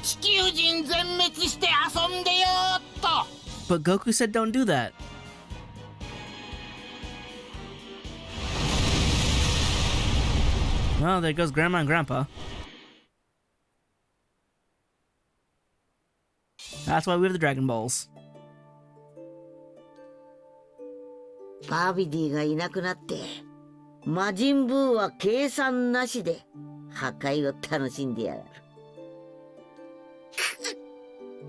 地球人全滅して遊んでよーっと。 But Goku said don't do that. Well, there goes Grandma and Grandpa. That's why we have the Dragon Balls. バビディがいなくなって、魔人ブーは計算なしで破壊を楽しんでやがる。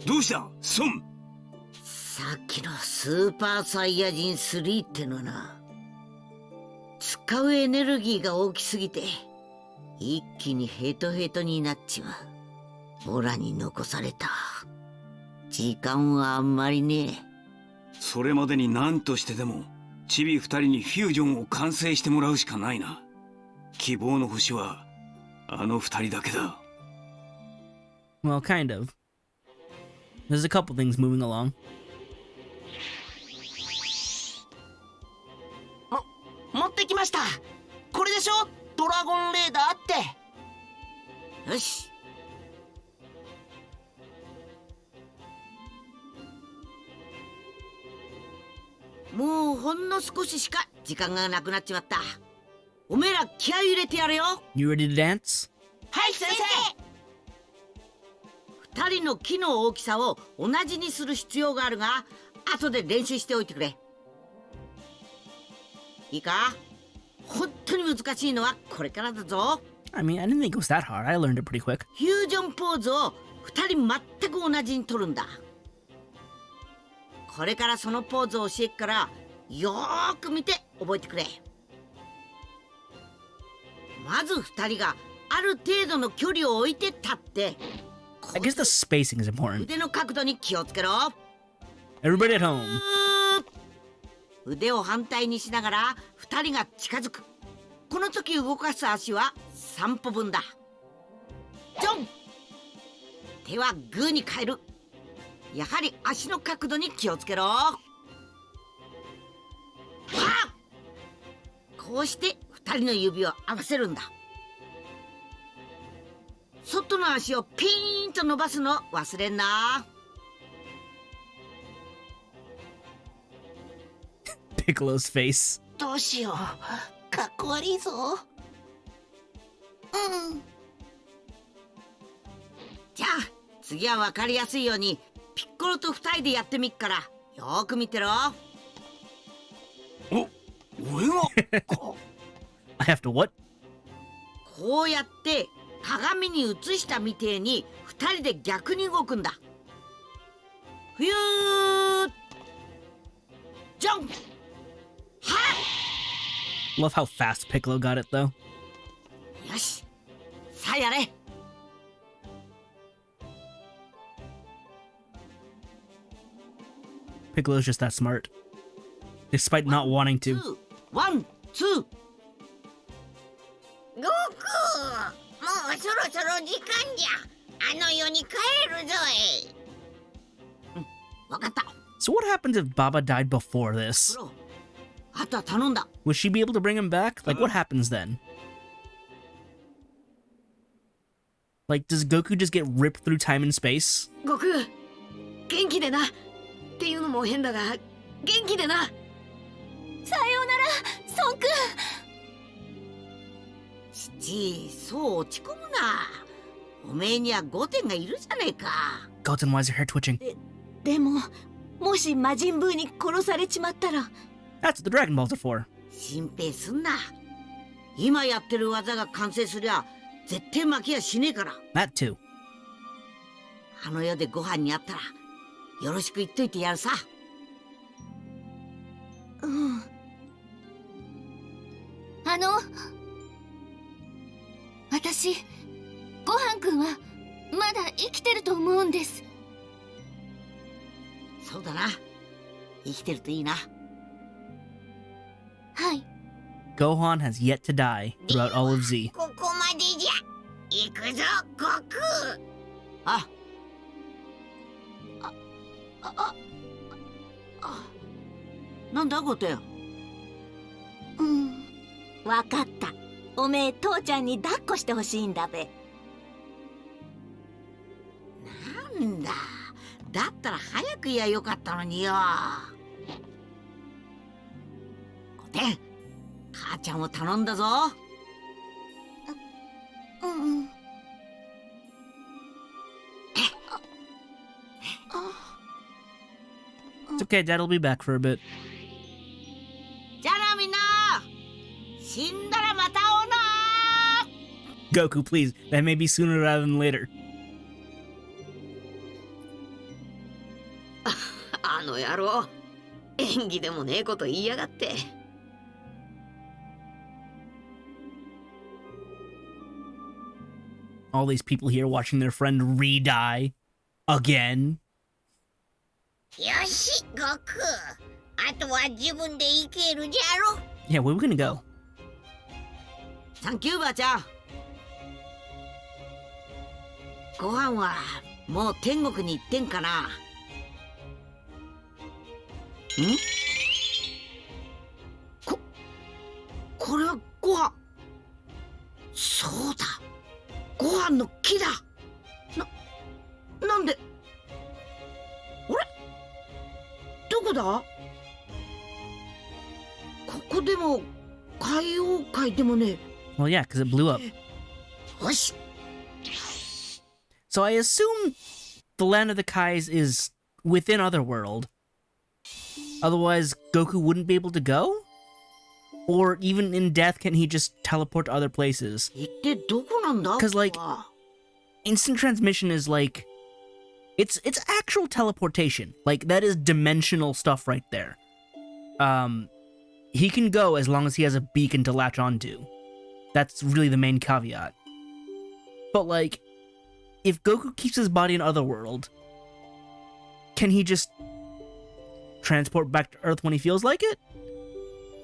どうしたソン？さっきのスーパーサイヤ人3ってのな、使うエネルギーが大きすぎて一気にヘトヘトになっちまう。オラに残された時間はあんまりねえ。それまでに何としてでもチビ2人にフュージョンを完成してもらうしかないな。希望の星はあの2人だけだ。 Well, kind of. There's a couple things moving along. 持ってきました。これでしょ、ドラゴンレーダーって。よし。もうほんの少ししか時間がなくなっちまった。おめえら気合い入れてやれよ。 You ready to dance? はい先生。二人の木の大きさを同じにする必要があるが、後で練習しておいてくれ。いいか？本当に難しいのはこれからだぞ。I mean, I didn't think it was that hard. I learned it pretty quick. フュージョンポーズを二人全く同じに取るんだ。これからそのポーズを教えっから、よーく見て覚えてくれ。まず二人がある程度の距離を置いて立って、 I guess the spacing is important. 腕の角度に気をつけろ。 Everybody at home. 腕を反対にしながら二人が近づく。この時動かす足は3歩分だ。ジョン。手はグーに変える。やはり足の角度に気をつけろ。こうして二人の指を合わせるんだ。外の足をピーンと伸ばすの忘れんな。Piccolo's face. どうしよう、かっこ悪いぞ。じゃあ次は分かりやすいようにピッコロと二人でやってみっから、よーく見てろ。俺がI have to what? こうやって鏡に映したみてえに二人で逆に動くんだ。ふゆージョン。はっ。 Love how fast Piccolo got it, though. よし、さあやれ。Piccolo's just that smart. Despite not wanting to. ワン、ツー。悟空、もうそろそろ時間じゃ。あの世に帰るぞい。わかった。 So what happens if Baba died before this? プロ、あとは頼んだ。 Would she be able to bring him back? Like, what happens then? Like, does Goku just get ripped through time and space? 悟空、元気でな。っていうのも変だが、元気でな。さようなら、孫君。父、そう落ち込むな。おめえには5点がいるじゃねえか。 Goten, why is your hair twitching? でも、もし魔人ブーに殺されちまったら。 That's what the Dragon Balls are for. 心配すんな。今やってる技が完成すりゃ絶対負けやしねえから。 That too. あの世でご飯にあったらよろしく言っといてやるさ。うん。私、ごはんくんはまだ生きてると思うんです。そうだな。生きてるといいな。はい。 Gohan has yet to die throughout all of Z. ここまでじゃ。行くぞ、悟空。あ。なんだゴテン。わかった。おめえ父ちゃんに抱っこしてほしいんだべ。んだ。だったら早く言やよかったのによ。コテン、母ちゃんを頼んだぞ。うん。It's okay, Dad'll be back for a bit. じゃあなみんな、死んだらまた会おうな。 Goku, please. That may be sooner rather than later. あの野郎、演技でもねえこと言いやがって。All these people here watching their friend re-die again. よし、悟空。あとは自分で行けるじゃろ。 Yeah, where are we gonna go? サンキューばあちゃん。ご飯はもう天国に行ってんかな。ん？これはご飯。そうだ、ご飯の木だ。なんで、あれ、どこだ？ここでも海洋界でもね。 Well, yeah, because it blew up. よし。 So I assume the land of the Kais is within Otherworld. Otherwise, Goku wouldn't be able to go? Or even in death, can he just teleport to other places? 一体どこなんだ？ 'Cause, like, instant transmission is like... It's actual teleportation. Like, that is dimensional stuff right there. He can go as long as he has a beacon to latch onto. That's really the main caveat. But, like, if Goku keeps his body in Otherworld, can he just transport back to Earth when he feels like it?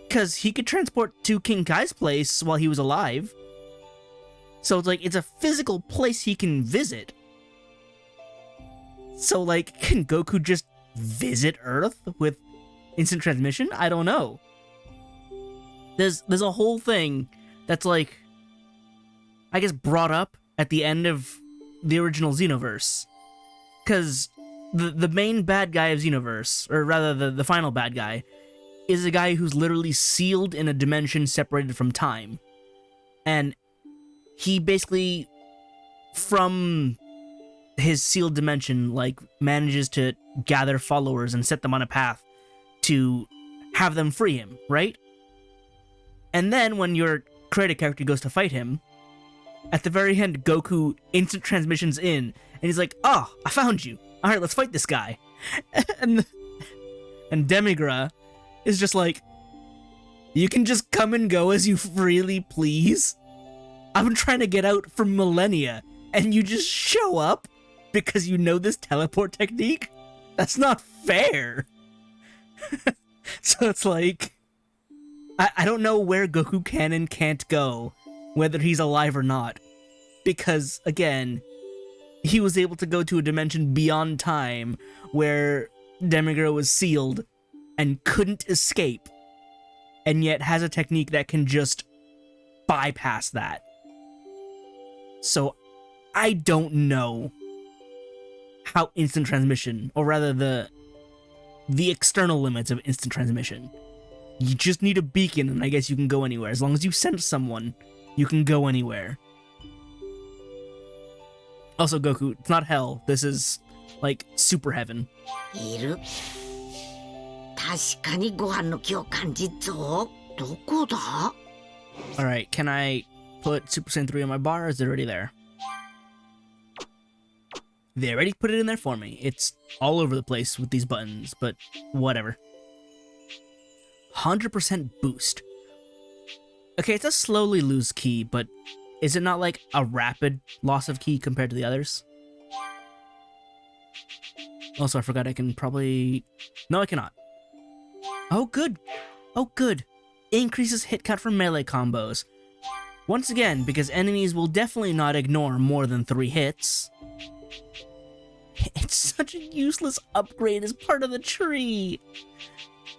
Because he could transport to King Kai's place while he was alive. So it's like, it's a physical place he can visit. So, like, can Goku just visit Earth with instant transmission? I don't know. There's a whole thing that's, like, I guess brought up at the end of the original Xenoverse. Because the main bad guy of Xenoverse, or rather the final bad guy, is a guy who's literally sealed in a dimension separated from time. And he basically, from his sealed dimension, like, manages to gather followers and set them on a path to have them free him, right? And then when your creative character goes to fight him, at the very end, Goku instant transmissions in, and he's like, "Oh, I found you. All right, let's fight this guy." and Demigra is just like, "You can just come and go as you freely please. I've been trying to get out for millennia, and you just show up because you know this teleport technique? That's not fair." So it's like, I don't know where Goku can and can't go, whether he's alive or not. Because, again, he was able to go to a dimension beyond time where Demigra was sealed and couldn't escape, and yet has a technique that can just bypass that. So, I don't know how instant transmission, or rather the external limits of instant transmission. You just need a beacon, and I guess you can go anywhere. As long as you send someone, you can go anywhere. Also, Goku, it's not hell. This is, like, super heaven. いる。確かにご飯の木を感じっぞ。どこだ？ Alright, can I put Super Saiyan 3 on my bar, or is it already there? They already put it in there for me. It's all over the place with these buttons, but whatever. 100% boost. Okay, it's a slowly lose ki, but is it not like a rapid loss of ki compared to the others? Also, I forgot I can probably... No, I cannot. Oh, good. Oh, good. Increases hit count for melee combos. Once again, because enemies will definitely not ignore more than 3 hits. It's such a useless upgrade as part of the tree.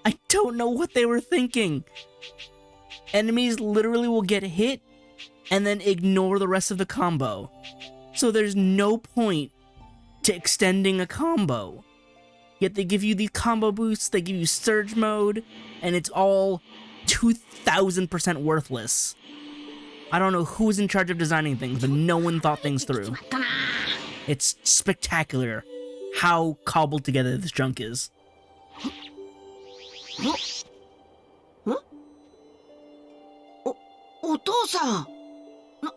I don't know what they were thinking. Enemies literally will get hit and then ignore the rest of the combo. So there's no point to extending a combo. Yet they give you these combo boosts, they give you surge mode, and it's all 2,000% worthless. I don't know who's in charge of designing things, but no one thought things through. まったな。 It's spectacular how cobbled together this junk is. お父さん。な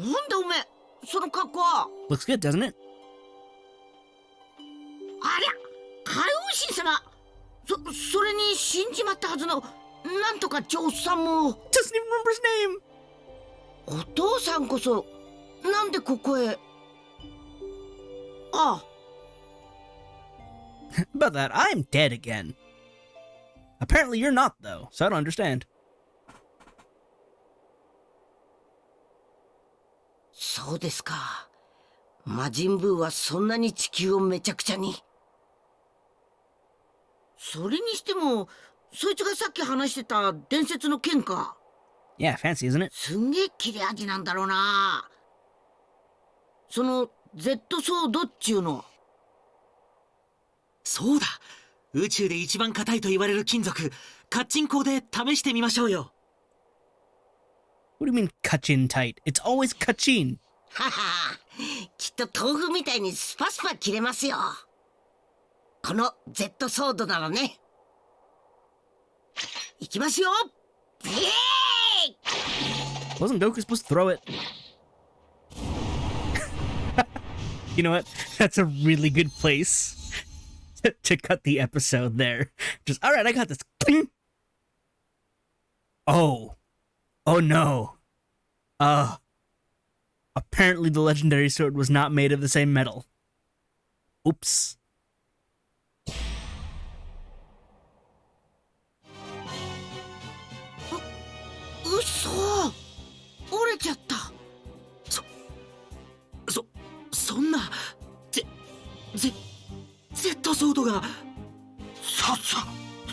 んでおめえその格好は。 Looks good, doesn't it? ありゃ、海王神様。それに死んじまったはずのなんとか長さんも。 Doesn't even remember his name! お父さんこそなんでここへ。ああ。 About that, I'm dead again. Apparently you're not, though, so I don't understand. そうですか。魔人ブーはそんなに地球をめちゃくちゃに。それにしても、そいつがさっき話してた伝説の剣か。 Yeah, fancy, isn't it? すんげえ切れ味なんだろうな。その Z ソードっちゅうの。そうだ。宇宙で一番硬いと言われる金属、カッチン鋼で試してみましょうよ。What do you mean kachin tight? It's always kachin. はは、きっと豆腐みたいにスパスパ切れますよ。この Z ソードならね。いきますよ。イエーイ。 Wasn't Goku supposed to throw it? You know what? That's a really good place to cut the episode there. Just, alright, I got this. Oh. Oh no. Apparently the legendary sword was not made of the same metal. Oops. うそ、折れちゃった。そんなZ ソードが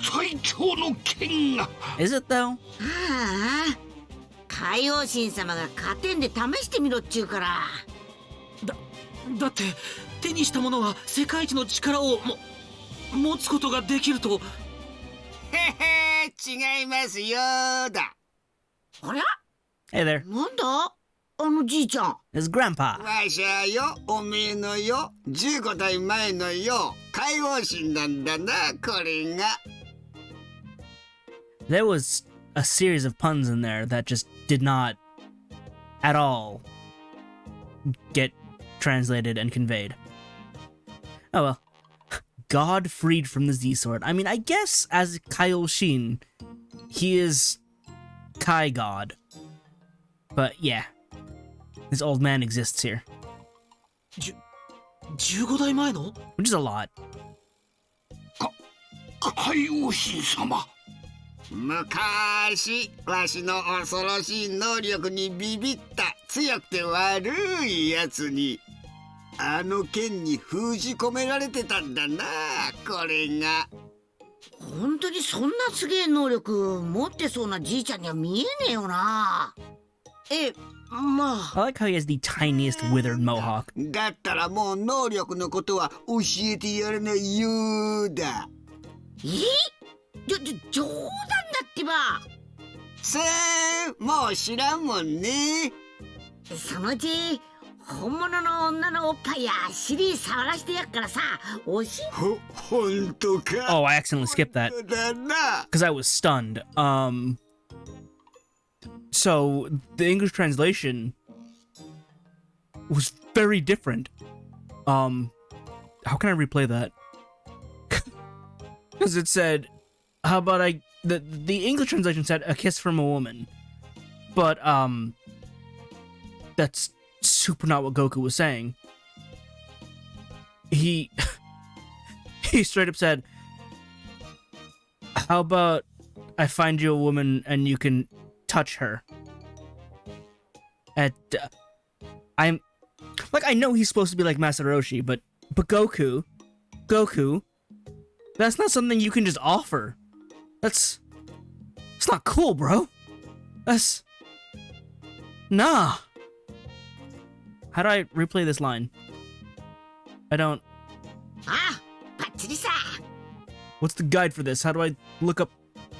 最強の剣が。 Is it though? ああ、海王神様が勝てんで試してみろっちゅうから。だって手にしたものは世界一の力を持つことができると。へへ、違いますよーだ。あれ、 Hey there. なんだあのじいちゃん。 It's Grandpa. わしゃよ、おめえのよ、15代前のよ、海王神なんだな、これが。There was a series of puns in there that just did not at all get translated and conveyed. Oh well. God freed from the Z-Sword. I mean, I guess as Kaioshin, he is Kai God. But yeah, this old man exists here, 15代前の which is a lot. 海王神様。昔、わしの恐ろしい能力にビビった強くて悪いやつに、あの剣に封じ込められてたんだな、これが。本当にそんなすげえ能力持ってそうなじいちゃんには見えねえよな。まあ。 I like how he has the tiniest withered mohawk. だったらもう能力のことは教えてやらないようだ。冗談だってば。さあ、もう知らんもんね。そのうち本物の女のおっぱいや尻触らしてやっからさ、ほんとか。 Oh, I accidentally skipped that だな。 because I was stunned. So the English translation was very different. How can I replay that? Because it said, how about the English translation said a kiss from a woman, but that's super not what Goku was saying. He straight up said, how about I find you a woman and you can touch her. I'm like, I know he's supposed to be like Masaroshi, but Goku, that's not something you can just offer. It's not cool, bro. Nah. How do I replay this line? I don't. あ、バッチリさ。 What's the guide for this? How do I look up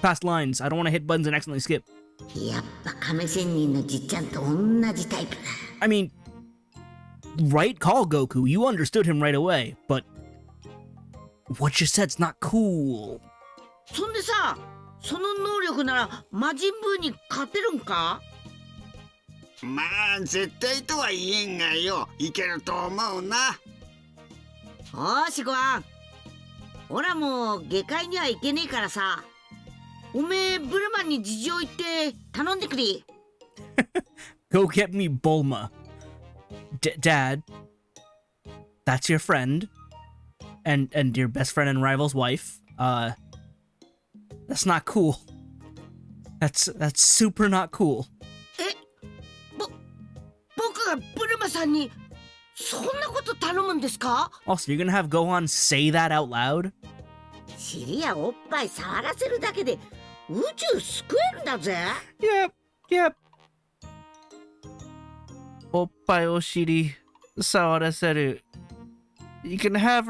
past lines? I don't want to hit buttons and accidentally skip. やっぱ亀仙人のじっちゃんと同じタイプだ。 I mean, right call, Goku. You understood him right away, but what you said's not cool. そんでさ、その能力なら魔人ブーに勝てるんか？まあ絶対とは言えんがよ、いけると思うな。おーしごはん、おらもう下界には行けねえからさ、おめえブルマンに事情言って頼んでくれ。Go get me Bulma. Dad, that's your friend, and your best friend and rival's wife. That's not cool. That's super not cool. 僕がブルマさんにそんなこと頼むんですか？ Also, you're gonna have Gohan say that out loud? 尻やおっぱい触らせるだけで宇宙救えるんだぜ。 Yep. Oppai Oshiri Sawaraseru. You can have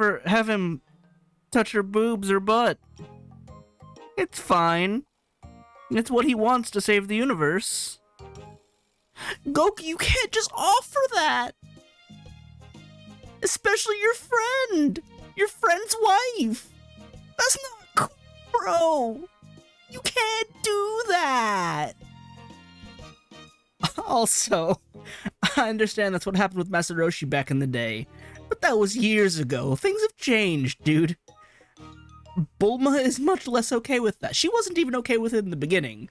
him touch her boobs or butt. It's fine. It's what he wants to save the universe. Goku, you can't just offer that! Especially your friend! Your friend's wife! That's not cool, bro! You can't do that! Also, I understand that's what happened with Masaroshi back in the day, but that was years ago. Things have changed, dude. Bulma is much less okay with that. She wasn't even okay with it in the beginning,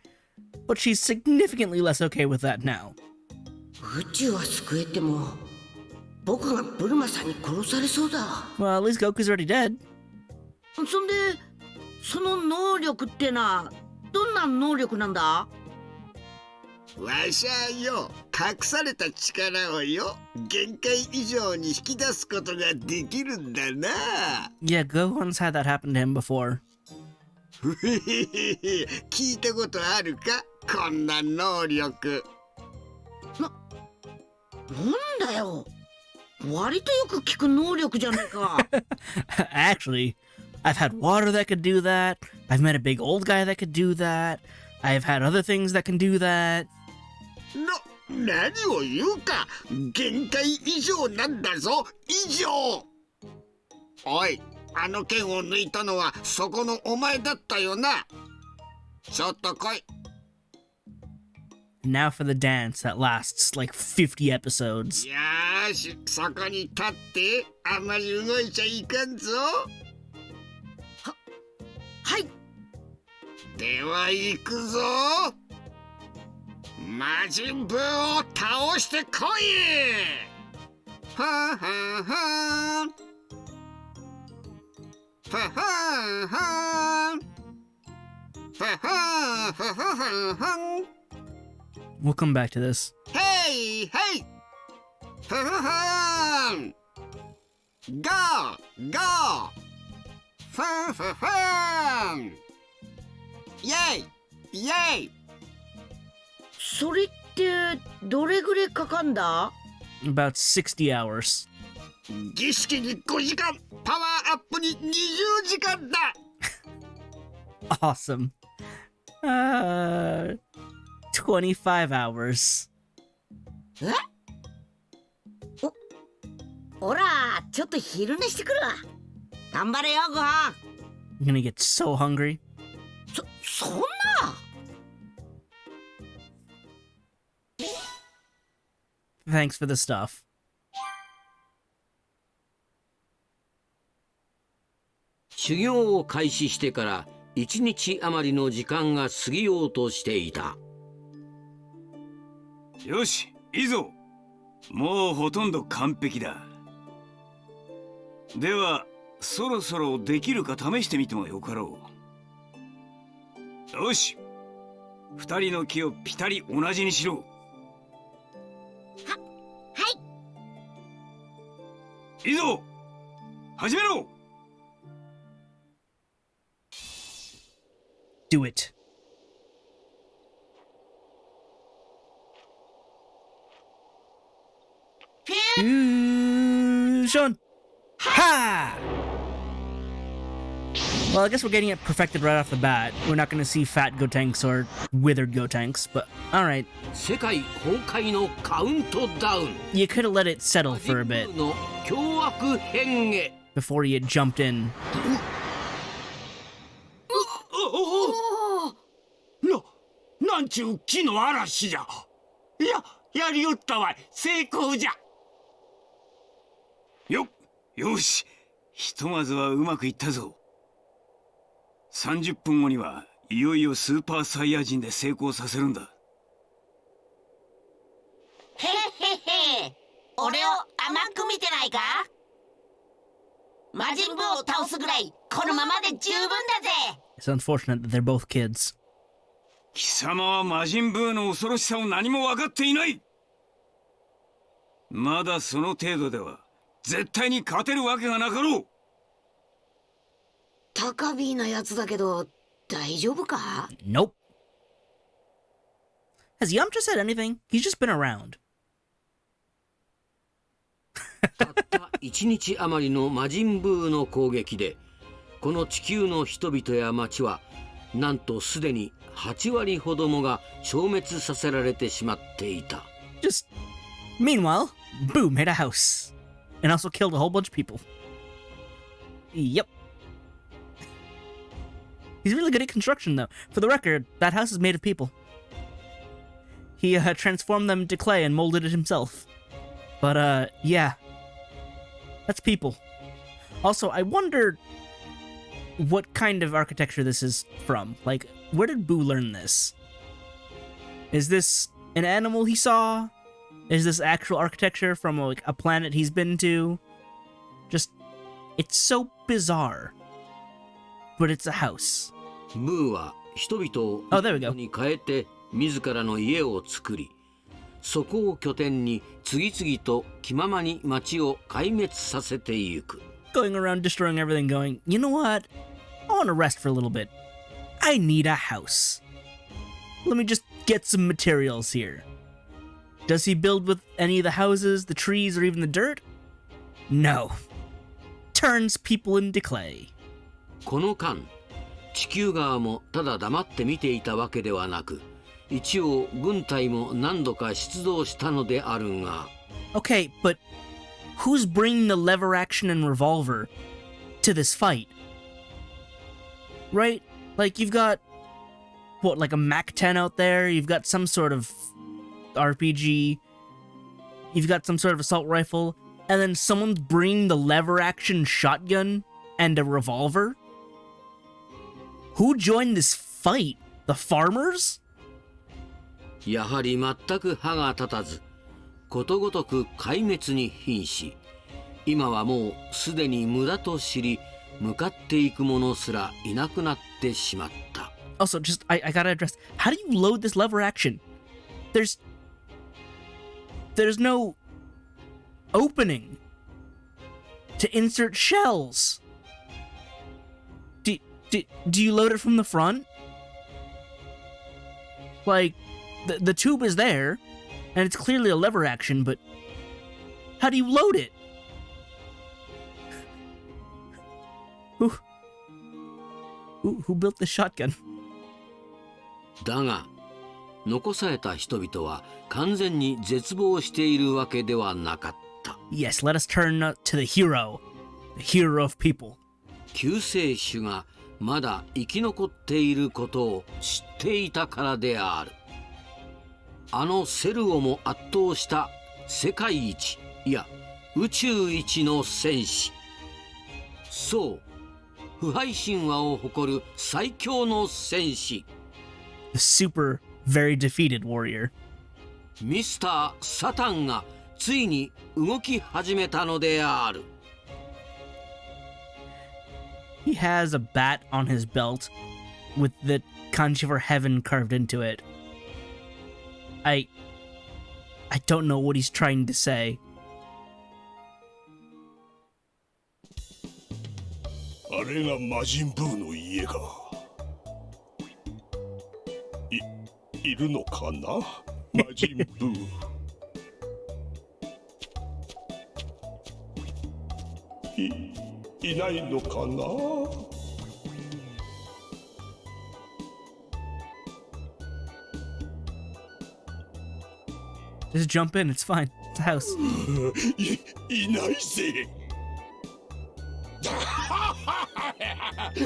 but she's significantly less okay with that now. 宇宙は救えても僕がブルマさんに殺されそうだ。 Well, at least Goku's already dead. そんでその能力ってのはどんな能力なんだ？わしゃよ、隠された力をよ、限界以上に引き出すことができるんだな。Yeah, Gohan's had that happen to him before. ふへへへへ、聞いたことあるか、こんな能力。なんだよ、割とよく聞く能力じゃねえか。Actually, I've had water that could do that. I've met a big old guy that could do that. I've had other things that can do that. 何を言うか、限界以上なんだぞ、以上。おい、あの剣を抜いたのはそこのお前だったよな。ちょっと来い。 Now for the dance that lasts like 50 episodes. よーし、そこに立ってあまり動いちゃいかんぞ。はい。では行くぞ。魔人ブーを倒してこい。はんはんはん。ははんはん。ははんはんはん。 We'll come back to this. Hey, hey! Fun! Go! Go! Fun! Yay! Yay! それってどれぐらいかかんだ？ About 60 hours. 儀式に5時間、パワーアップに20時間だ。 Awesome. 25 hours. おら、ちょっと昼寝してくるわ。頑張れよ、ごはん。 I'm gonna get so hungry. そんな。Thanks for the stuff. 修行を開始してから1日余りの時間が過ぎようとしていた。よし、いいぞ。もうほとんど完璧だ。ではそろそろできるか試してみてもよかろう。よし、2人の木をピタリ同じにしろ。いいぞ、始めろ。 Do it. Fusion! Ha! Well, I guess we're getting it perfected right off the bat. We're not going to see fat Gotenks or withered Gotenks, but alright. 世界崩壊のカウントダウン You could have let it settle for a bit の凶悪変へ before you jumped in. なんちゅう木の嵐じゃ。やりよったわい。成功じゃ。よし。ひとまずはうまくいったぞ。30分後にはいよいよスーパーサイヤ人で成功させるんだ。へへへ。俺を甘く見てないか？魔人ブーを倒すぐらいこのままで十分だぜ。 It's unfortunate that they're both kids. 貴様は魔人ブーの恐ろしさを何も分かっていない。まだその程度では絶対に勝てるわけがなかろう。高ビーなやつだけど大丈夫か？ Nope. Has Yamcha said anything? He's just been around. たった1日余りの魔人ブーの攻撃でこの地球の人々や町はなんとすでに8割ほどもが消滅させられてしまっていた。 Just meanwhile, Boo made a house and also killed a whole bunch of people. Yep. He's really good at construction, though. For the record, that house is made of people. He transformed them into clay and molded it himself. But yeah, that's people. Also, I wonder what kind of architecture this is from. Like, where did Boo learn this? Is this an animal he saw? Is this actual architecture from like a planet he's been to? Just, it's so bizarre. But it's a house. ブーは人々を Oh, there we go. に変えて自らの家を作り、そこを拠点に次々と気ままに町を壊滅させていく。Going around destroying everything, going, you know what? I want to rest for a little bit. I need a house. Let me just get some materials here. Does he build with any of the houses, the trees, or even the dirt? No. Turns people into clay. この間、地球側もただ黙って見ていたわけではなく、一応軍隊も何度か出動したのであるが。Okay, but who's bringing the lever action and revolver to this fight? Right? Like, you've got, what, like a Mac 10 out there? You've got some sort of RPG. You've got some sort of assault rifle. And then someone's bringing the lever action shotgun and a revolver? Who joined this fight? The farmers? やはり全く歯が立たず、ことごとく壊滅に瀕し、今はもうすでに無駄と知り、向かっていく者すらいなくなってしまった。Also, just, I gotta address, how do you load this lever action? There's no opening to insert shells. Do you load it from the front? Like, the tube is there, and it's clearly a lever action, but how do you load it? Who built the shotgun? だが、残された人々は完全に絶望しているわけではなかった。Yes, let us turn to the hero of people. 救世主がまだ生き残っていることを知っていたからである。あのセルをも圧倒した世界一、いや宇宙一の戦士。そう、腐敗神話を誇る最強の戦士。The super, very defeated warrior. ミスター・サタンがついに動き始めたのである。He has a bat on his belt with the kanji for heaven carved into it. I don't know what he's trying to say. あれが魔人ブーの家か。いるのかな魔人ブー。いないのかな。 Just jump in. It's fine. It's a house. いないぜ。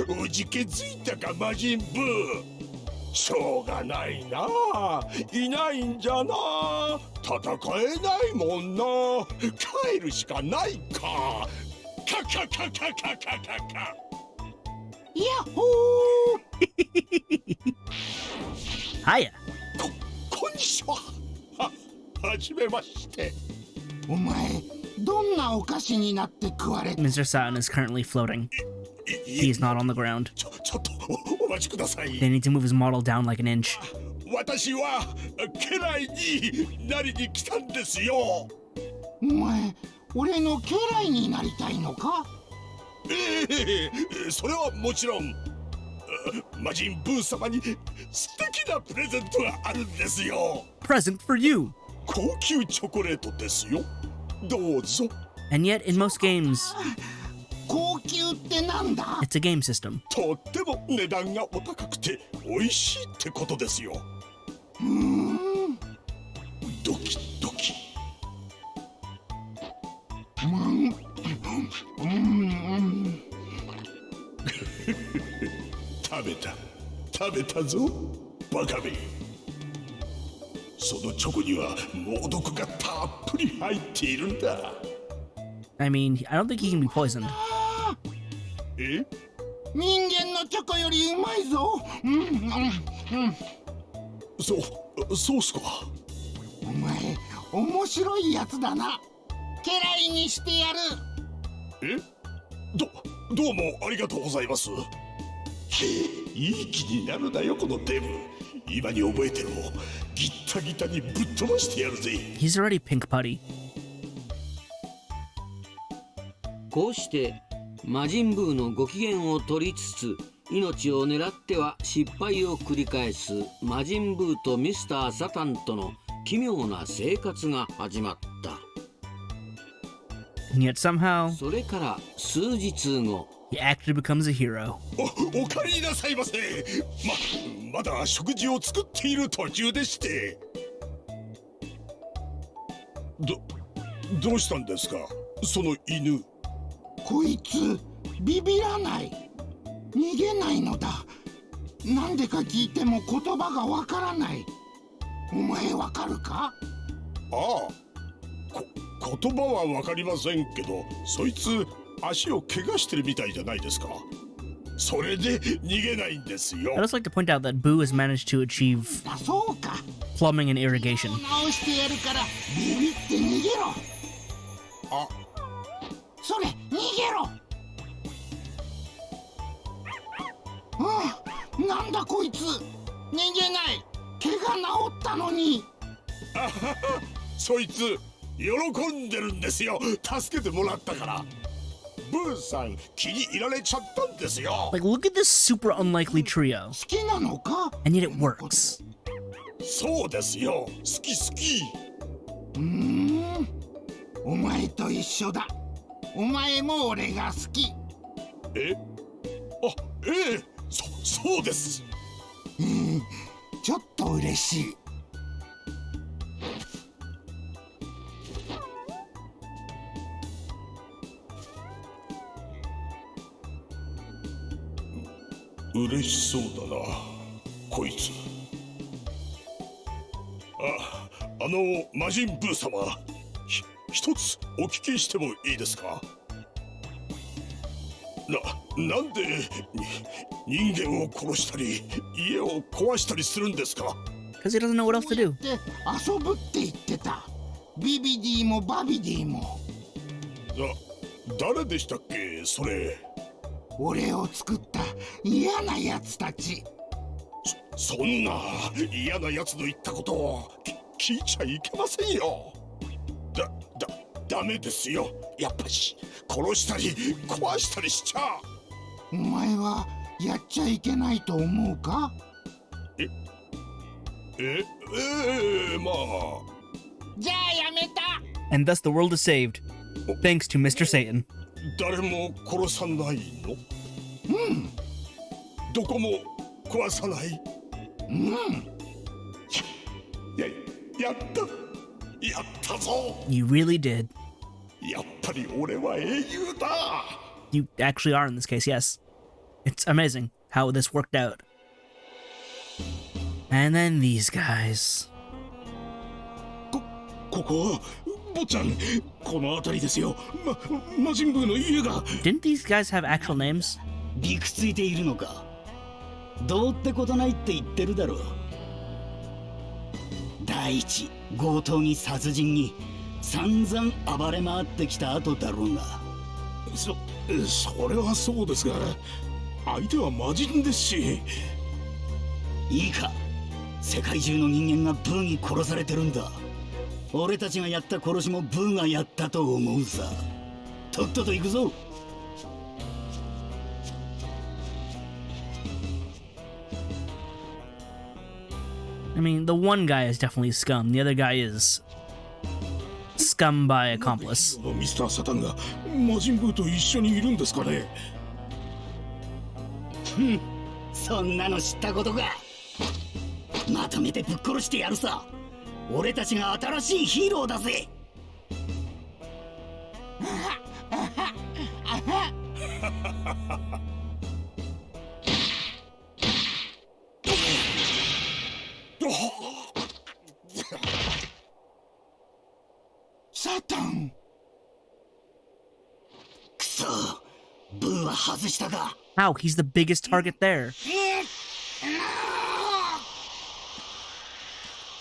おじけづいたか魔人ブー。しょうがないな。いないんじゃな。戦えないもんな。帰るしかないか。カカカカカカカカ。ヤッホー。 Hiya. こんにちは。はじめまして。お前どんなお菓子になって食われた。 Mr. Satan is currently floating. He's not on the ground. ちょっとお待ちください。 They need to move his model down like an inch. 私は家来になりに来たんですよ。お前俺の家来になりたいのか。それはもちろん。魔人ブー様に素敵なプレゼントがあるんですよ。 Present for you. 高級チョコレートですよ。どうぞ。 And yet, in most games, 高級ってなんだ。 it's a game system. とっても値段がお高くて美味しいってことですよ。ドキドキ。食べたぞバカめ。そのチョコには猛毒がたっぷり入っているんだ。 I mean, I don't think he can be poisoned. え？人間のチョコよりうまいぞ。そうっすか。お前面白いやつだな。家来にしてやる。どうもありがとうございます。いい気になるなよこのデブ。今に覚えてろ。ギッタギタにぶっ飛ばしてやるぜ。 He's already pink putty. こうして魔人ブーのご機嫌を取りつつ命を狙っては失敗を繰り返す魔人ブーとミスター・サタンとの奇妙な生活が始まった。 And yet somehow, それから数日後、 he actually becomes a hero. お帰りなさいませ。まだ食事を作っている途中でして。どうしたんですかその犬。こいつビビらない。逃げないのだ。なんでか聞いても言葉がわからない。お前わかるか。ああ、言葉はわかりませんけど、そいつ足を怪我してるみたいじゃないですか。それで逃げないんですよ。 I'd also like to point out that Boo has managed to achieve だそうか。 plumbing and irrigation. 直してやるからビビって逃げろ。あ、それ逃げろ。なんだこいつ。逃げない。怪我治ったのに。そいつ喜んでるんですよ。助けてもらったから。ブーさん気に入られちゃったんですよ。 Like, look at this super unlikely trio. 好きなのか。 And yet it works. そうですよ。好き。お前と一緒だ。お前も俺が好き。そうです。ちょっと嬉しい。嬉しそうだなこいつ。あの魔人ブー様、一つお聞きしてもいいですか。なんで人間を殺したり家を壊したりするんですか。 Because he doesn't know what else to do. で遊ぶって言ってた。ビビディもバビディも。誰でしたっけそれ。俺を作った嫌なやつたち。そんな嫌なやつの言ったことを聞いちゃいけませんよ。ダメですよ。やっぱし殺したり壊したりしちゃ。お前はやっちゃいけないと思うか。まあ。じゃあやめた。 And thus the world is saved. Thanks to Mr. Satan. 誰も殺さないの？うん。どこも壊さない。うん。やったぞ。 You really did. やっぱり俺は英雄だ。 You actually are in this case, yes. It's amazing how this worked out. And then these guys. ここは坊ちゃん、この辺りですよ。魔人ブーの家が。 Didn't these guys have actual names? びくついているのか。どうってことないって言ってるだろう。第一、強盗に殺人に散々暴れ回ってきた後だろうが。それはそうですが、相手は魔人ですし。いいか、世界中の人間がブーに殺されてるんだ。俺たちがやった殺しもブーがやったと思うさ。とっとと行くぞ。I mean, the one guy is definitely scum. The other guy is scum by accomplice. ミスター・サタンが魔人ブーと一緒にいるんですかね。そんなの知ったことか。まとめてぶっ殺してやるさ。俺たちが新しいヒーローだぜ。サタン。くそ、ブーは外したか。Ow, he's the biggest target there.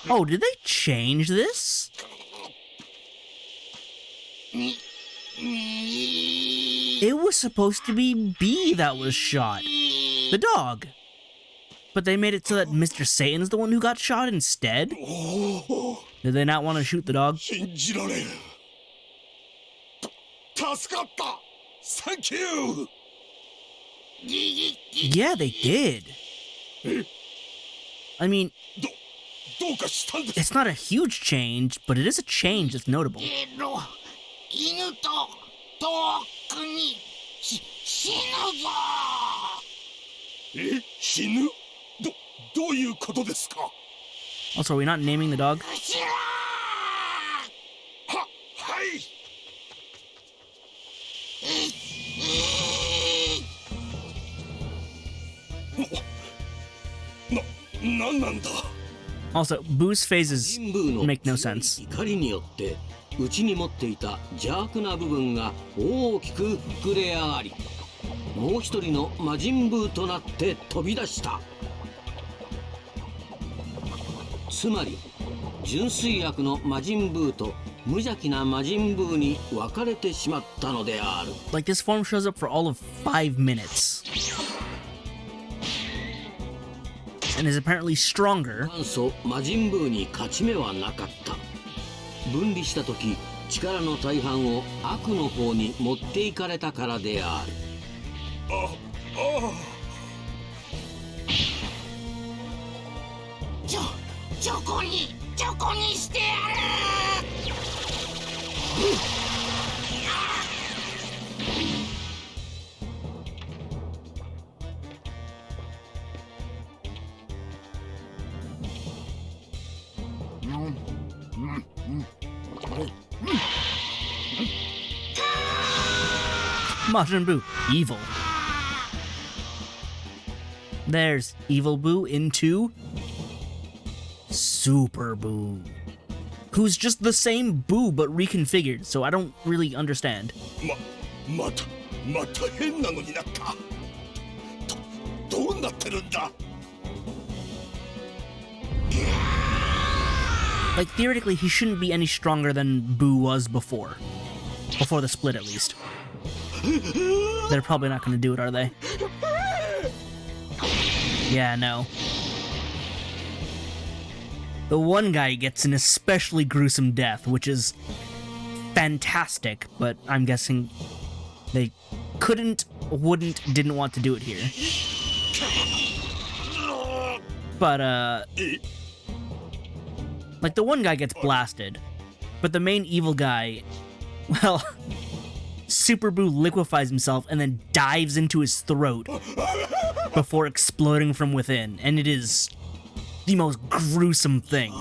Oh, did they change this? It was supposed to be B that was shot. The dog. But they made it so that Mr. Satan's the one who got shot instead? Did they not want to shoot the dog? 信じられん。助かった。Thank you. Yeah, they did. I mean, どうかしたんです。 it's not a huge change, but it is a change that's notable. 犬と遠くに死ぬぞ。死ぬ？どういうことですか？ Also, are we not naming the dog? はい。なんなんだ。 Also, Boo's phases 魔人ブーの make no sense. 怒りによって内に持っていた邪悪な部分が大きく膨れ上がり、もう一人の魔人ブーとなって飛び出した。つまり純粋悪の魔人ブーと無邪気な魔人ブーに分かれてしまったのである。 Like, this form shows up for all of 5 minutes. And is apparently stronger. 元祖魔人ブーに勝ち目はなかった。分離した時、力の大半を悪の方に持っていかれたからである。チョコにしてやる。Majin Buu, evil. There's Evil Boo into Super Boo, who's just the same Boo but reconfigured, so I don't really understand. また変なのになった。どうなってるんだ。 Like, theoretically, he shouldn't be any stronger than Boo was before. Before the split, at least. They're probably not going to do it, are they? Yeah, no. The one guy gets an especially gruesome death, which is fantastic, but I'm guessing they couldn't, wouldn't, didn't want to do it here. But, like, the one guy gets blasted, but the main evil guy, well, Super Boo liquefies himself and then dives into his throat before exploding from within, and it is the most gruesome thing.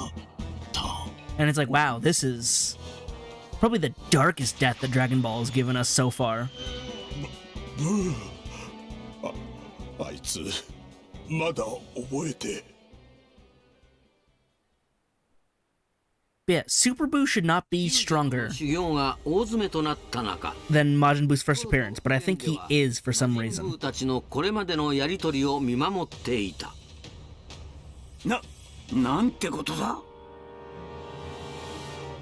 And it's like, wow, this is probably the darkest death that Dragon Ball has given us so far. あいつまだ覚えて。 But yeah, Super Boo should not be stronger 修行が大詰めとなった中、 than Majin Buu's first appearance, but I think he is for some ブ reason. ーたちのこれまでのやりとりを見守っていた。なんてことだ。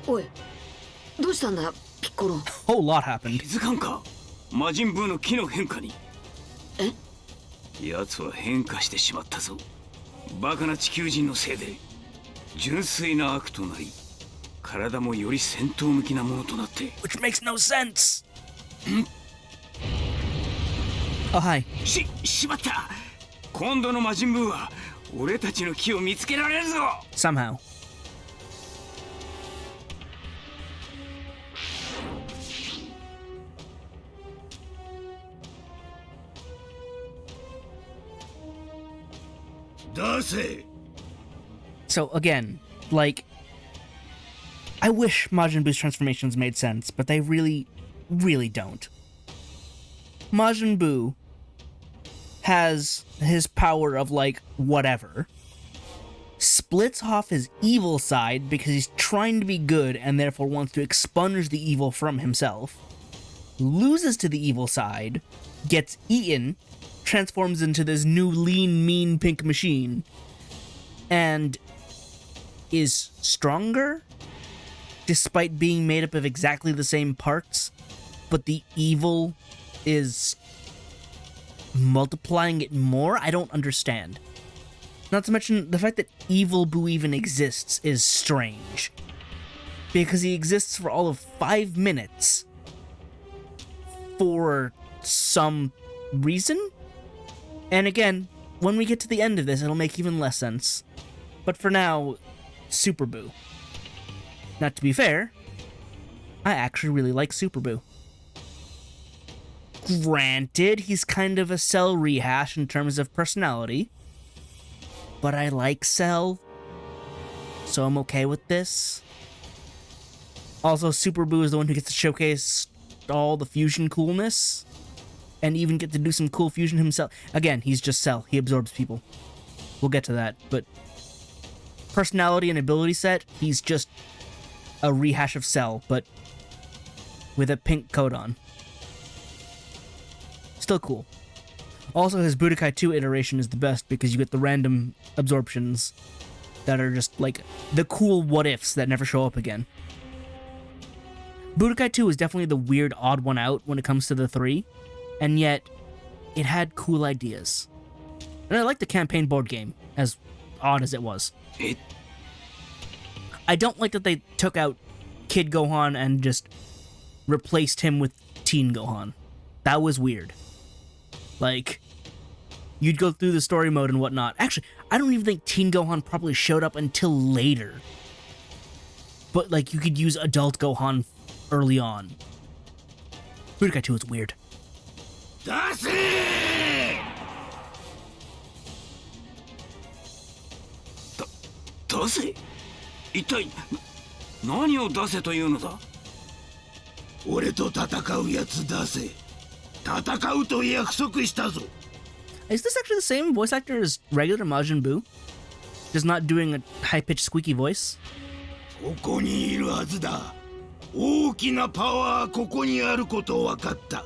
おい、どうしたんだピッコロ。 Whole lot happened. 気づかんか、魔人ブーの木の変化に。奴は変化してしまったぞ。バカな地球人のせいで純粋な悪となり、体もより戦闘向きなものとなって。 Which makes no sense. Oh, hi. しまった。今度の魔人ブーは俺たちの木を見つけられるぞ。 Somehow. So again, like, I wish Majin Buu's transformations made sense, but they really, really don't. Majin Buu has his power of, like, whatever, splits off his evil side because he's trying to be good and therefore wants to expunge the evil from himself, loses to the evil side, gets eaten, transforms into this new lean, mean pink machine, and is stronger despite being made up of exactly the same parts, but the evil is multiplying it more? I don't understand. Not to mention, the fact that Evil Boo even exists is strange, because he exists for all of 5 minutes for some reason? And again, when we get to the end of this, it'll make even less sense. But for now, Super Boo. Now, to be fair, I actually really like Super Boo. Granted, he's kind of a Cell rehash in terms of personality, but I like Cell, so I'm okay with this. Also, Super Boo is the one who gets to showcase all the fusion coolness, and even get to do some cool fusion himself. Again, he's just Cell. He absorbs people. We'll get to that, but personality and ability set, he's just a rehash of Cell, but with a pink coat on. Still cool. Also, his Budokai 2 iteration is the best because you get the random absorptions that are just like the cool what-ifs that never show up again. Budokai 2 is definitely the weird odd one out when it comes to the 3, and yet it had cool ideas. And I like the campaign board game, as odd as it was. I don't like that they took out Kid Gohan and just replaced him with Teen Gohan. That was weird. Like, you'd go through the story mode and whatnot. Actually, I don't even think Teen Gohan probably showed up until later. But, like, you could use adult Gohan early on. Budokai 2 is weird. That's it! 出せ？一体何を出せというのだ？俺と戦うやつ出せ。戦うと約束したぞ。Is this actually the same voice actor as regular Majin Buu? Just not doing a high-pitched squeaky voice? ここにいるはずだ。大きなパワーここにあること分かった。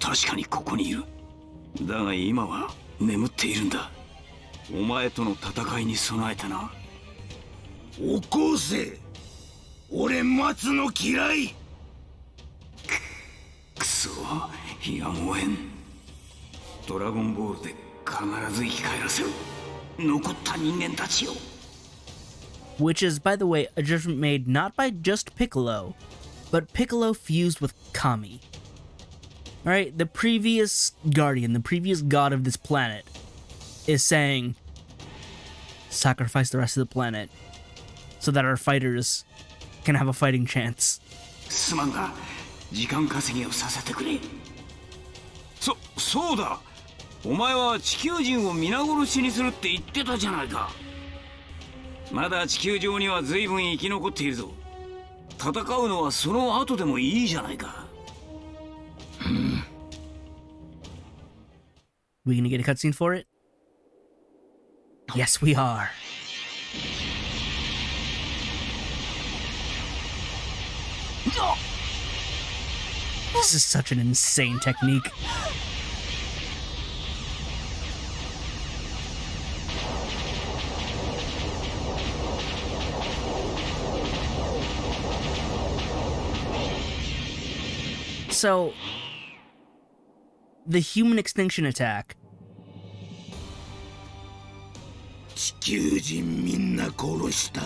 確かにここにいる。だが今は眠っているんだ。お前との戦いに備えてな。起こせ。俺待つの嫌い。くそ、やむをえん。ドラゴンボールで必ず生き返らせる。残った人間たちよ。Which is, by the way, a judgment made not by just Piccolo, but Piccolo fused with Kami. Alright, the previous guardian, the previous god of this planet, is saying, sacrifice the rest of the planet so that our fighters can have a fighting chance. すまんが時間稼ぎをさせてくれ。そうだ、お前は地球人を皆殺しにするって言ってたじゃないか。まだ地球上には随分生き残っているぞ。戦うのはその後でもいいじゃないか。We gonna get a cutscene for it? Yes, we are. This is such an insane technique. So, the human extinction attack. 地球人みんな殺した。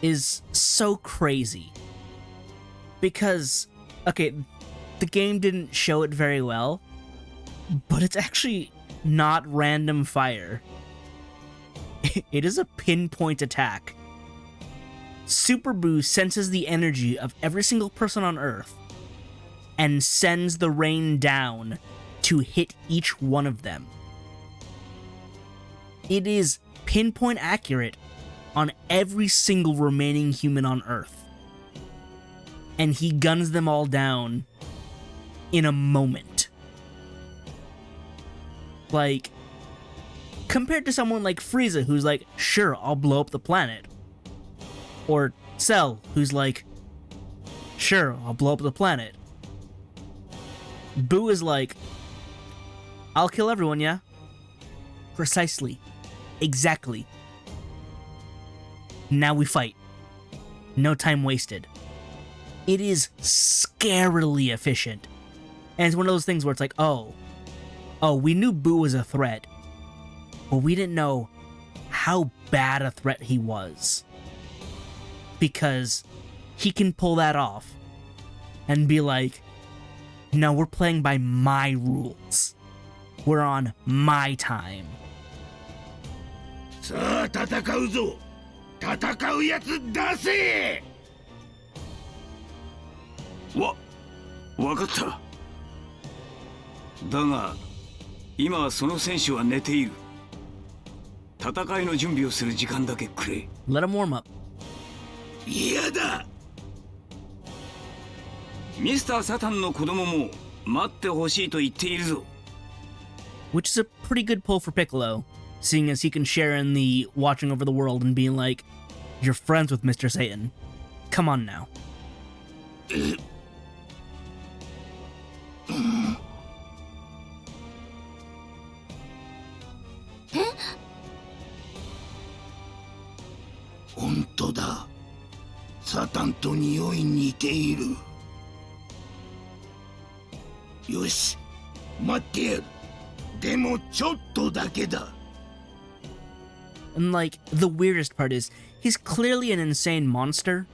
is so crazy. Because, okay, the game didn't show it very well, but it's actually not random fire. It is a pinpoint attack. Super Boo senses the energy of every single person on Earth and sends the rain down to hit each one of them. It is pinpoint accurate on every single remaining human on Earth. And he guns them all down in a moment. Like, compared to someone like Frieza, who's like, sure, I'll blow up the planet. Or Cell, who's like, sure, I'll blow up the planet. Boo is like, I'll kill everyone, yeah? Precisely. Exactly. Now we fight. No time wasted. It is scarily efficient. And it's one of those things where it's like, oh, we knew Boo was a threat, but we didn't know how bad a threat he was. Because he can pull that off and be like, no, we're playing by my rules. We're on my time. さあ戦うぞ。戦うやつ出せ。わかった。だが今その選手は寝ている。戦いの準備をする時間だけくれ。 Let him warm up. 嫌だ。ミスター・サタンの子供も待ってほしいと言っているぞ。 Which is a pretty good pull for Piccolo, seeing as he can share in the watching over the world and being like, you're friends with Mr. Satan. Come on now. 本当だ。サタンと匂い似ている。よし、待ってやる。でもちょっとだけだ。 And like, the weirdest part is, he's clearly an insane monster,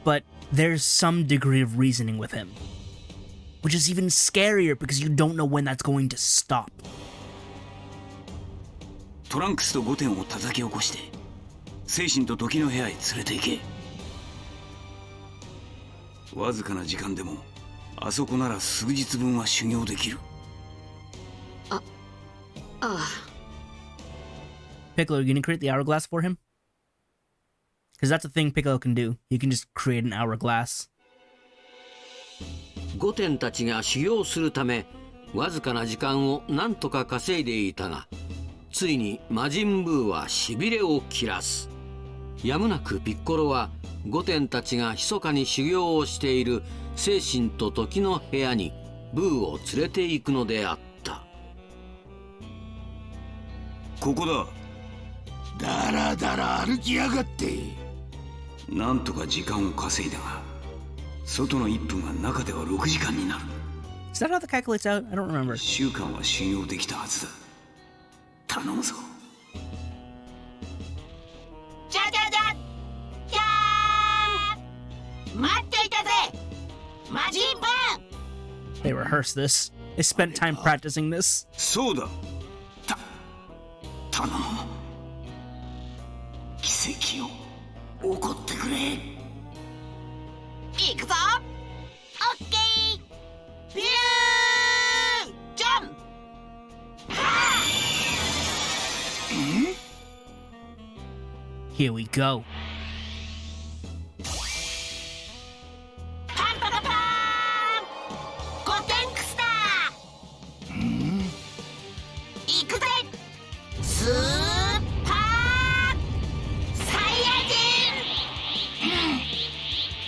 but there's some degree of reasoning with him. Which is even scarier because you don't know when that's going to stop. トランクスと5点を叩き起こして精神と時の部屋へ連れて行け。わずかな時間でもあそこなら数日分は修行できる。Piccolo, are you gonna create the hourglass for him? Because that's a thing Piccolo can do. He can just create an hourglass. 5点たちが修行するためわずかな時間を何とか稼いでいたが、ついに魔人ブーはしびれを切らす。やむなくピッコロは5点たちが密かに修行をしている精神と時の部屋にブーを連れて行くのであった。ここだ。だらだら歩きやがって。なんとか時間を稼いだが外の1分が中では6時間になる。 Is that how that calculates out? I don't remember. 1週間は修行できたはずだ。頼むぞ。じゃー待っていたぜ魔人ブー。 They rehearsed this. They spent time practicing this. そうだ。頼む。奇跡を起こってくれ。Here we go. パンパカパーンゴテンクスだ行くぜスーパーサイヤ人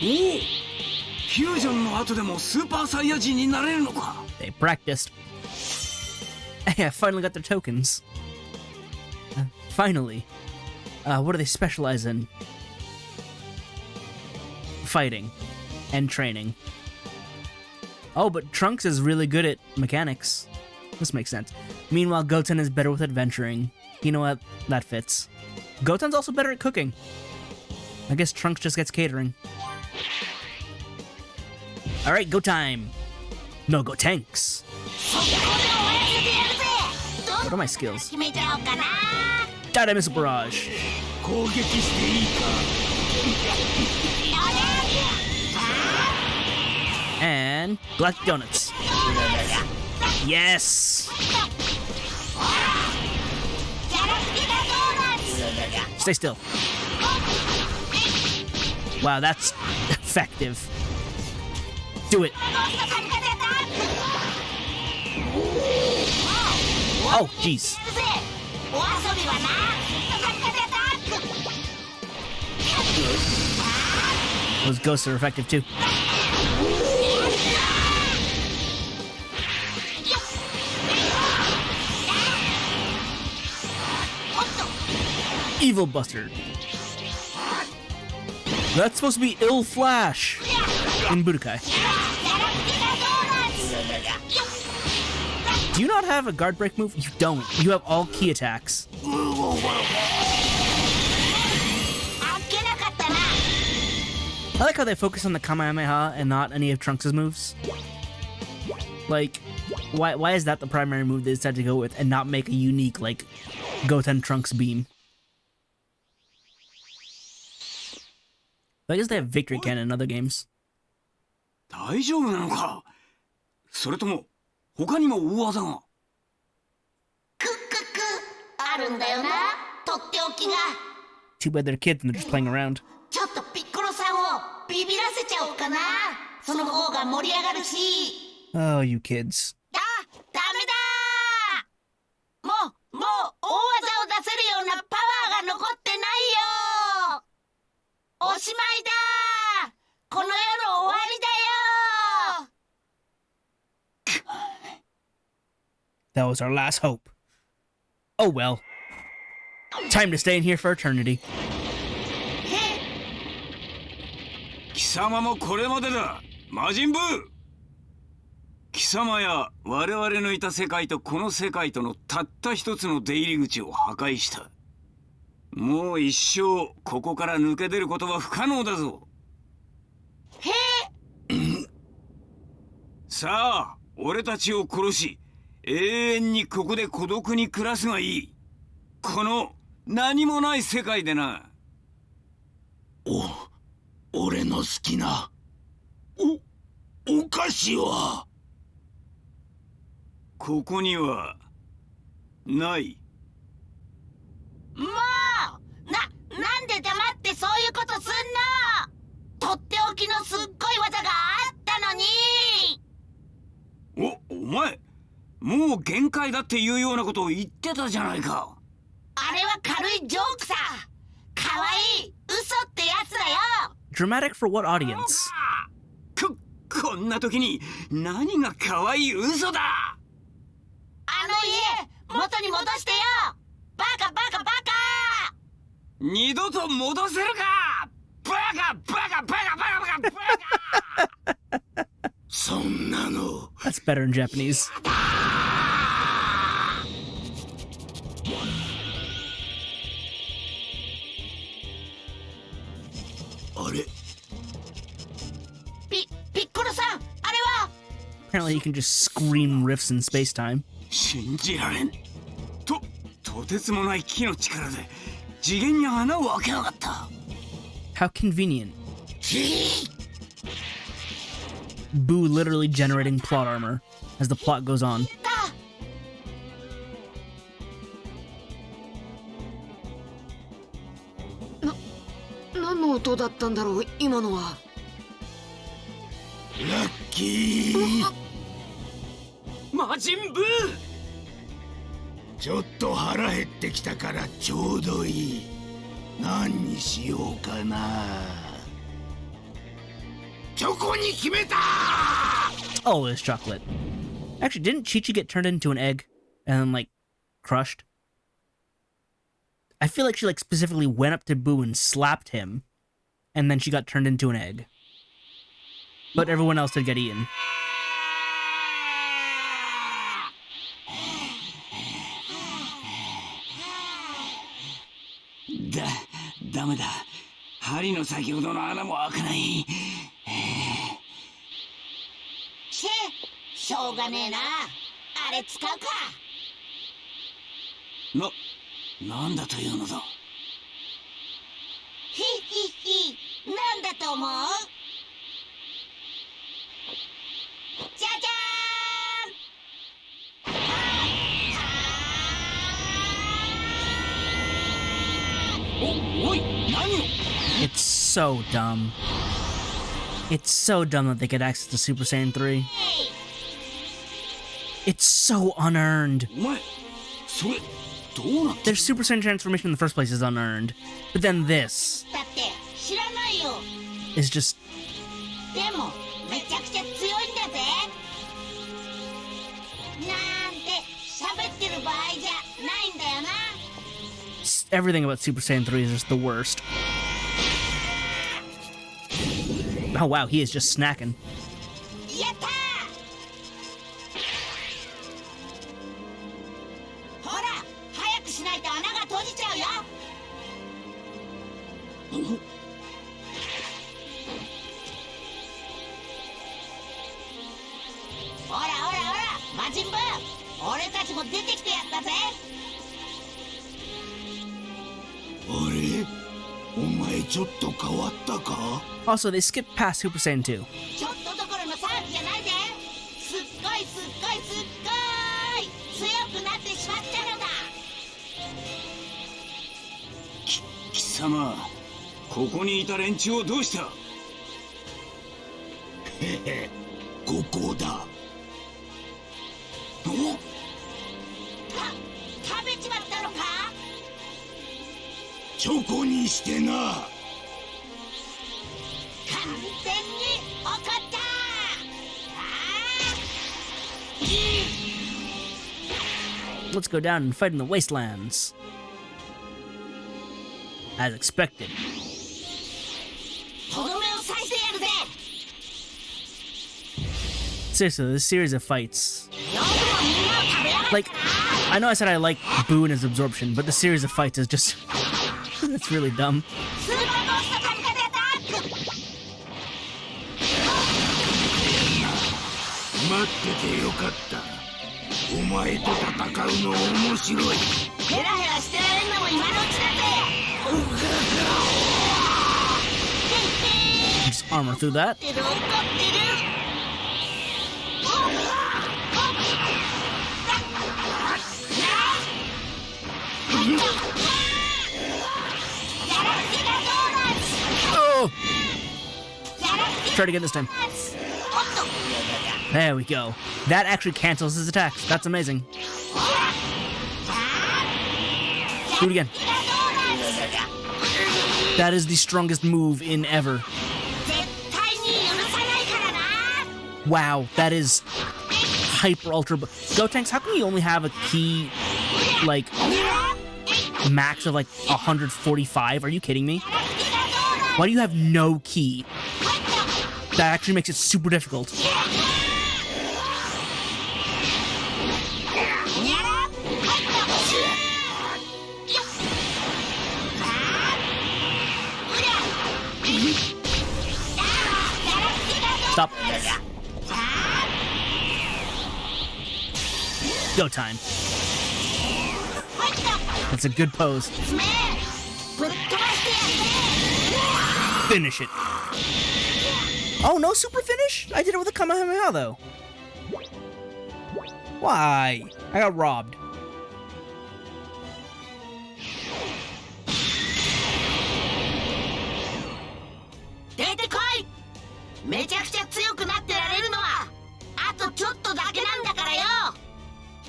おお、フュージョンの後でもスーパーサイヤ人になれるのか。 They practiced. Hey, I finally got their tokens. Finally. What do they specialize in? Fighting and training. Oh, but Trunks is really good at mechanics. This makes sense. Meanwhile, Goten is better with adventuring. You know what? That fits. Goten's also better at cooking. I guess Trunks just gets catering. Alright, go time. No, go tanks. What are my skills? 決めちゃおうかな Data Missile Barrage. 攻撃していいか And Black Donuts. Yes! Stay still. Wow, that's effective. Do it. Oh, jeez. お遊びはな Those ghosts are effective too. Evil Buster. That's supposed to be Ill Flash in Budokai. Do you not have a guard break move? You don't. You have all key attacks. I like how they focus on the Kamehameha and not any of Trunks' moves. Like, why is that the primary move they decided to go with and not make a unique, like, Goten Trunks beam? I guess they have Victory Cannon in other games. 大丈夫なのか。それとも他にも大技が。クックックあるんだよなとっておきが Too bad they're kids and they're just playing around. ちょっとピッコロさんをビビらせちゃおうかなその方が盛り上がるし Oh, you kids. ダメだもう大技を出せるようなパワーが残ってないよおしまいだこの世の終わりだよ That was our last hope. Oh well. Time to stay in here for eternity. 貴様もこれまでだ魔人ブー。貴様や我々のいた世界とこの世界とのたった一つの出入り口を破壊した。もう一生ここから抜け出ることは不可能だぞ。さあ俺たちを殺し永遠にここで孤独に暮らすがいい。この何もない世界でな。俺の好きなお菓子はここにはない。もうなんで黙ってそういうことすんのとっておきのすっごい技があったのにお前もう限界だっていうようなことを言ってたじゃないか。あれは軽いジョークさかわいい嘘ってやつだよ Dramatic for what audience? こんな時に何が可愛い嘘だ。あの家元に戻してよバカバカバカ二度と戻せるかバカバカバカバカバカバカそんなの That's better in Japanese. あれピッコロさんあれは Apparently he can just scream riffs in space-time. 信じられん。とてつもない木の力で次元に穴を開けやがった。 How convenient. Boo literally generating plot armor as the plot goes on. 音だったんだろう今のは。ラッキー。魔人ブー。ちょっと腹減ってきたからちょうどいい。何にしようかな。チョコに決めた。 Oh, it's chocolate. Actually, didn't Chi-Chi get turned into an egg and then, like, crushed? I feel like she, like, specifically went up to Boo and slapped him, and then she got turned into an egg. But everyone else did get eaten. ダメだ。針の先ほどの穴も開かない。しょうがねえな。あれ使うか。なんだというのだ。ひなんだと思う？じゃじゃーん。おい、何を。 It's so dumb. It's so dumb that they get access to Super Saiyan 3. It's so unearned. お前、それどうなって。 Their Super Saiyan transformation in the first place is unearned. But then this だって知らないよ。 is just... でもめちゃくちゃ強いんだぜ。なんて喋ってる場合じゃないんだよな。 Everything about Super Saiyan 3 is just the worst. Oh wow, he is just snacking. やったー。ほら早くしないと穴が閉じちゃうよ。ほら魔人ブー、俺たちも出てきてやったぜ。あれ、お前ちょっと変わったか。 Also, they skipped past Super Saiyan 2. ちょっとどころの騒ぎじゃないぜ。すっごい強くなってしまったのだ。貴様、ここにいた連中をどうした。へへ、ここだ。お、食べちまったのか。チョコにしてな。完全に怒った。Let's go down and fight in the wastelands. As expected. とどめを刺してやるぜ。 Seriously, this series of fights. Like, I know I said I like Boo and his absorption, but the series of fights is just... it's really dumb. スーパーゴーストカミカゼアタック。待っててよかった。お前と戦うの面白い。ヘラヘラしてられんのも今のうちだぜ。 Just armor through that. 怒ってる。Oh! Try it again this time. There we go. That actually cancels his attacks. That's amazing. Do it again. That is the strongest move in ever. Wow, that is hyper ultra. Gotenks, how come you only have a key, like, max of like 145? Are you kidding me? Why do you have no key? That actually makes it super difficult. Stop. Go time. That's a good pose. Finish it. Oh, no super finish? I did it with a Kamehameha, though. Why? I got robbed. めちゃくちゃ強くなってられるのはあとちょっとだけなんだからよ。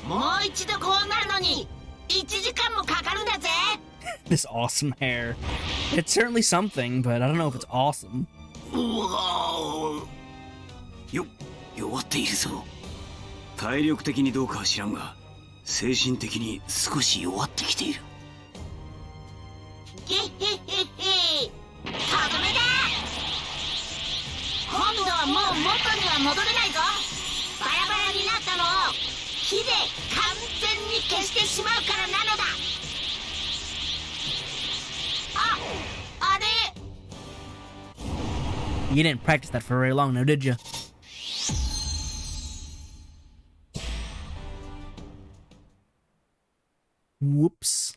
もう一度こうなるのに1時間もかかるんだぜ。 This awesome hair. It's certainly something, but I don't know if it's awesome. 弱っているぞ。体力的にどうかは知らんが、精神的に少し弱ってきている。ゲッヘッヘッヘ。とどめだ。今度はもう元には戻れないぞ。バラバラになったのを火で完全に消してしまうからなのだ。あれ。 You didn't practice that for very long now, did you? Whoops.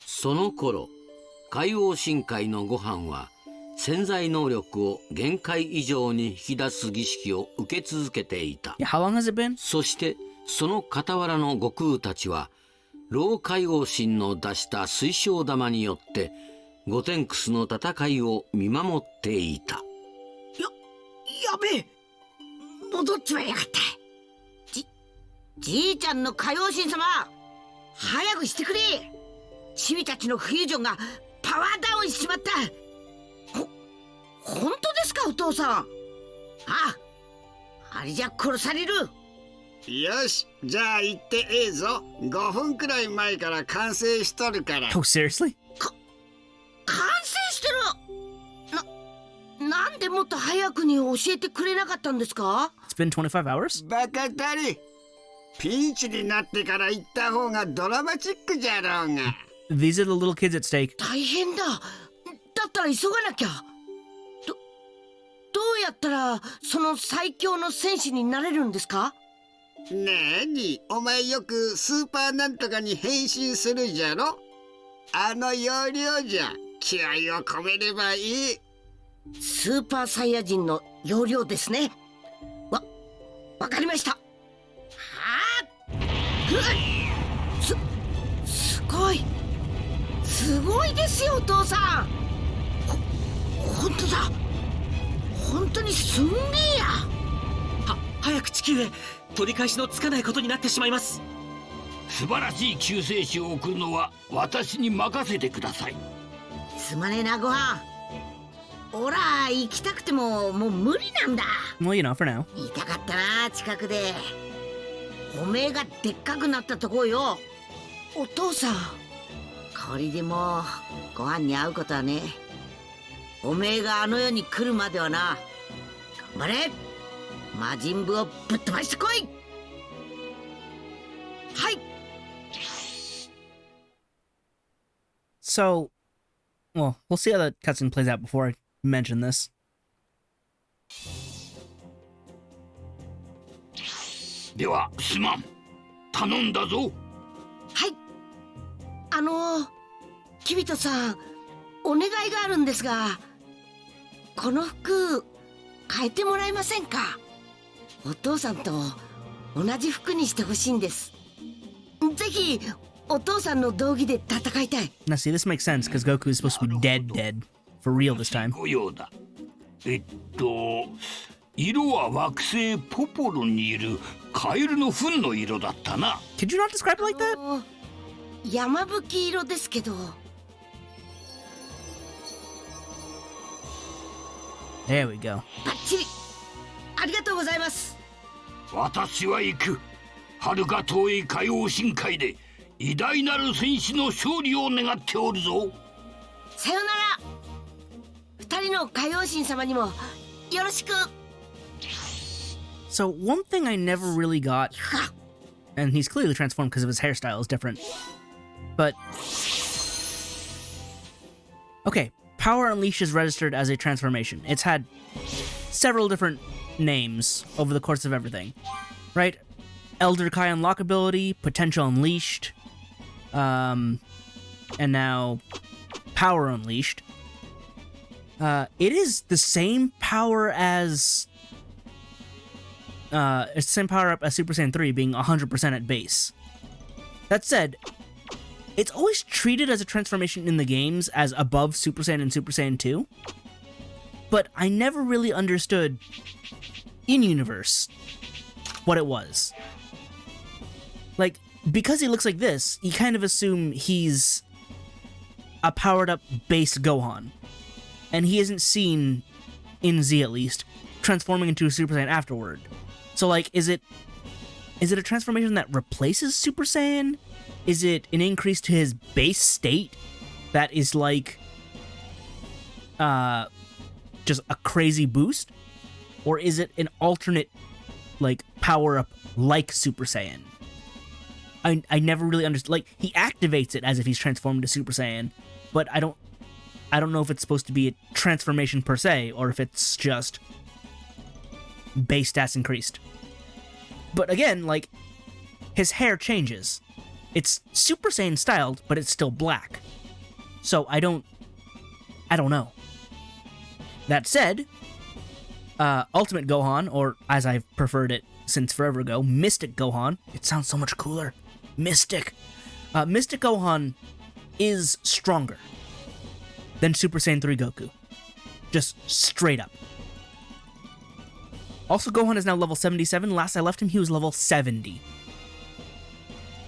その頃海王深海のご飯は潜在能力を限界以上に引き出す儀式を受け続けていた。 Yeah, how long has it been? そしてその傍らの悟空たちは老海王神の出した水晶玉によってゴテンクスの戦いを見守っていた。やべえ、戻っちまいやがった。じいちゃんの海王神様、早くしてくれ。チビたちのフュージョンがパワーダウンしちまった。本当ですかお父さん。あれじゃ殺される。よし、じゃあ行ってええぞ。5分くらい前から完成しとるから。 Oh, seriously? 完成してる。なんでもっと早くに教えてくれなかったんですか？ It's been 25 hours? バカたり。ピンチになってから行った方がドラマチックじゃろうが。These are the little kids at stake. 大変だ。だったら急がなきゃ。どうやったらその最強の戦士になれるんですか？なに、お前よくスーパーなんとかに変身するじゃろ。あの要領じゃ。気合を込めればいい。スーパーサイヤ人の要領ですね。わかりました。すごいですよお父さん。本当だ。本当にすんげえや。早く地球へ。取り返しのつかないことになってしまいます。素晴らしい救世主を送るのは私に任せてください。すまねえなごはん。おら行きたくてももう無理なんだ。Well, you know, for now. 見たかったな、近くで。おめえがでっかくなったとこよ。お父さん。これでもうご飯に会うことはね。おめえがあの世に来るまではな。頑張れ。魔人ブをぶっ飛ばしてこい。はい。 So, well, we'll see how the cutscene plays out before I mention this. ではすまん。頼んだぞ。はい。キビトさん、お願いがあるんですが、この服変えてもらえませんか？お父さんと同じ服にしてほしいんです。ぜひお父さんの道着で戦いたい。 Now, see, this makes sense because Goku is supposed to be dead, for real this time. ご用だ。色は惑星ポポロにいるカエルの糞の色だったな。 Could you not describe it like that? 山吹色ですけど。 There we go. バッチリ。ありがとうございます。私は行く。遥か遠い海王深海で偉大なる戦士の勝利を願っておるぞ。さよなら。二人の海王神様にもよろしく。 So, one thing I never really got, and he's clearly transformed because of his hairstyle is different, but... Okay, Power Unleashed is registered as a transformation. It's had several different names over the course of everything, right? Elder Kai Unlock ability, Potential Unleashed, and now Power Unleashed. It is the same power as... it's the same power up as Super Saiyan 3 being 100% at base. That said, it's always treated as a transformation in the games as above Super Saiyan and Super Saiyan 2. but I never really understood in-universe what it was. Like, because he looks like this, you kind of assume he's a powered-up base Gohan. And he isn't seen, in Z at least, transforming into a Super Saiyan afterward. So, like, is it a transformation that replaces Super Saiyan? Is it an increase to his base state that is, like, just a crazy boost? Or is it an alternate, like, power-up like Super Saiyan? I never really understood. Like, he activates it as if he's transformed to Super Saiyan, but I don't know if it's supposed to be a transformation per se, or if it's just base stats increased. But again, like, his hair changes. It's Super Saiyan styled, but it's still black. So I don't know. That said, Ultimate Gohan, or as I've preferred it since forever ago, Mystic Gohan. It sounds so much cooler. Mystic. Mystic Gohan is stronger than Super Saiyan 3 Goku. Just straight up. Also, Gohan is now level 77. Last I left him, he was level 70.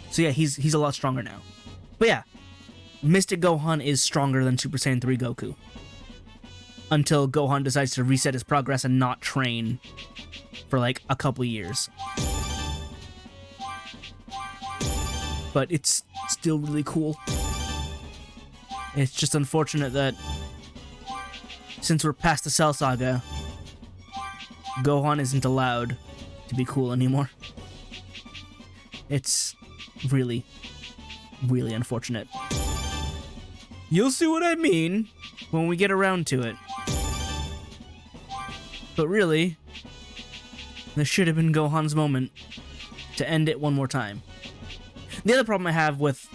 So yeah, he's a lot stronger now. But yeah, Mystic Gohan is stronger than Super Saiyan 3 Goku. Until Gohan decides to reset his progress and not train for like a couple years. But it's still really cool. It's just unfortunate that since we're past the Cell Saga, Gohan isn't allowed to be cool anymore. It's really, really unfortunate. You'll see what I mean when we get around to it. But really, this should have been Gohan's moment to end it one more time. The other problem I have with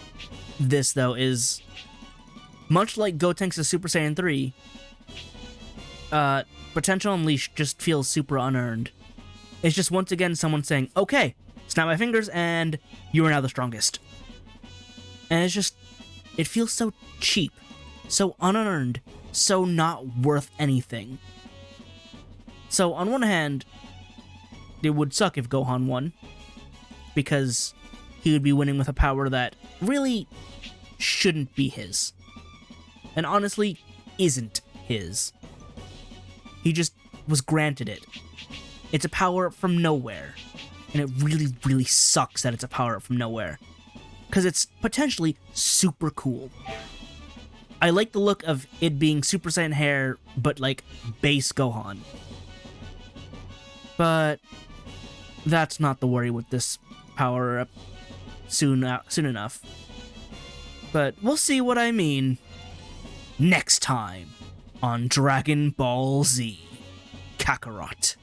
this, though, is much like Gotenks' Super Saiyan 3, Potential Unleashed just feels super unearned. It's just once again someone saying, okay, snap my fingers and you are now the strongest. And it's just, it feels so cheap, so unearned, so not worth anything. So on one hand, it would suck if Gohan won, because he would be winning with a power that really shouldn't be his. And honestly, isn't his. He just was granted it. It's a power from nowhere. And it really, really sucks that it's a power from nowhere. Because it's potentially super cool. I like the look of it being Super Saiyan hair, but like base Gohan. But that's not the worry with this power up soon enough. But we'll see what I mean next time on Dragon Ball Z Kakarot.